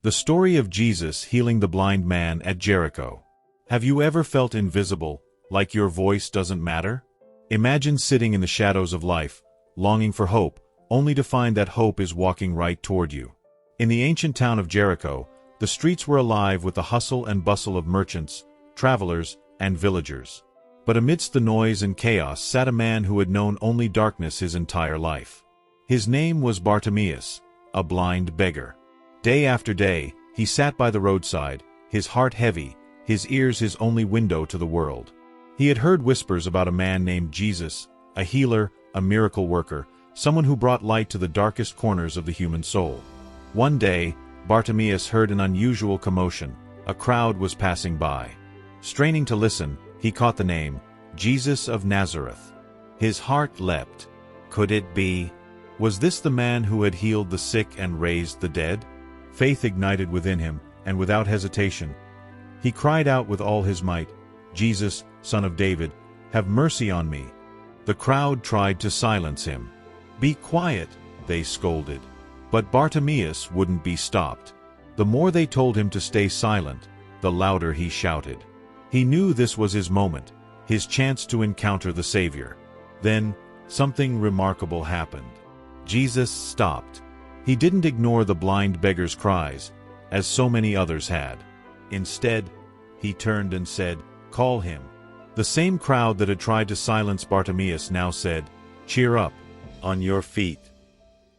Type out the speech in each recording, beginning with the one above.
The story of Jesus healing the blind man at Jericho. Have you ever felt invisible, like your voice doesn't matter? Imagine sitting in the shadows of life, longing for hope, only to find that hope is walking right toward you. In the ancient town of Jericho, the streets were alive with the hustle and bustle of merchants, travelers, and villagers. But amidst the noise and chaos sat a man who had known only darkness his entire life. His name was Bartimaeus, a blind beggar. Day after day, he sat by the roadside, his heart heavy, his ears his only window to the world. He had heard whispers about a man named Jesus, a healer, a miracle worker, someone who brought light to the darkest corners of the human soul. One day, Bartimaeus heard an unusual commotion. A crowd was passing by. Straining to listen, he caught the name, Jesus of Nazareth. His heart leapt. Could it be? Was this the man who had healed the sick and raised the dead? Faith ignited within him, and without hesitation, he cried out with all his might, Jesus, Son of David, have mercy on me. The crowd tried to silence him. Be quiet, they scolded. But Bartimaeus wouldn't be stopped. The more they told him to stay silent, the louder he shouted. He knew this was his moment, his chance to encounter the Savior. Then, something remarkable happened. Jesus stopped. He didn't ignore the blind beggar's cries, as so many others had. Instead, he turned and said, "Call him." The same crowd that had tried to silence Bartimaeus now said, "Cheer up, on your feet.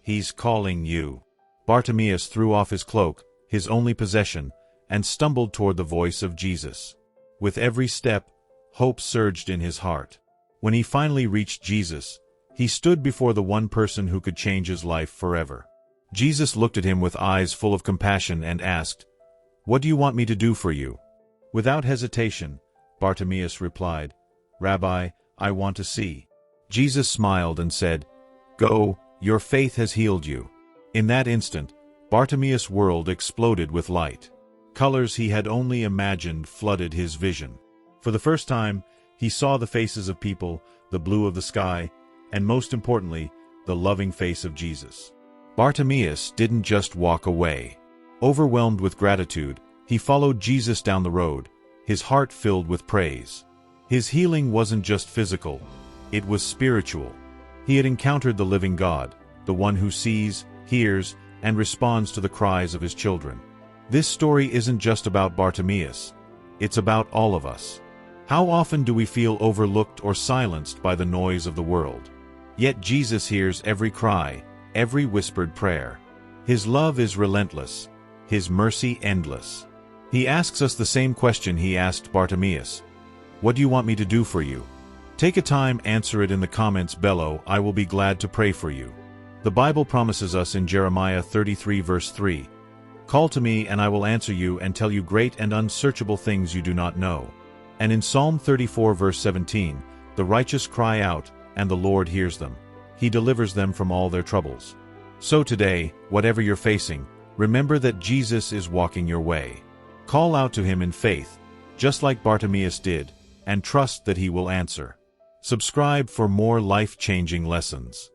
He's calling you." Bartimaeus threw off his cloak, his only possession, and stumbled toward the voice of Jesus. With every step, hope surged in his heart. When he finally reached Jesus, he stood before the one person who could change his life forever. Jesus looked at him with eyes full of compassion and asked, "What do you want me to do for you?" Without hesitation, Bartimaeus replied, "Rabbi, I want to see." Jesus smiled and said, "Go, your faith has healed you." In that instant, Bartimaeus' world exploded with light. Colors he had only imagined flooded his vision. For the first time, he saw the faces of people, the blue of the sky, and most importantly, the loving face of Jesus. Bartimaeus didn't just walk away. Overwhelmed with gratitude, he followed Jesus down the road, his heart filled with praise. His healing wasn't just physical, it was spiritual. He had encountered the living God, the one who sees, hears, and responds to the cries of his children. This story isn't just about Bartimaeus, it's about all of us. How often do we feel overlooked or silenced by the noise of the world? Yet Jesus hears every cry, every whispered prayer. His love is relentless, his mercy endless. He asks us the same question he asked Bartimaeus. What do you want me to do for you? Take a time, answer it in the comments below. I will be glad to pray for you. The Bible promises us in Jeremiah 33 verse 3, "Call to me and I will answer you and tell you great and unsearchable things you do not know." And in Psalm 34 verse 17, "The righteous cry out, and the Lord hears them. He delivers them from all their troubles." So today, whatever you're facing, remember that Jesus is walking your way. Call out to him in faith, just like Bartimaeus did, and trust that he will answer. Subscribe for more life-changing lessons.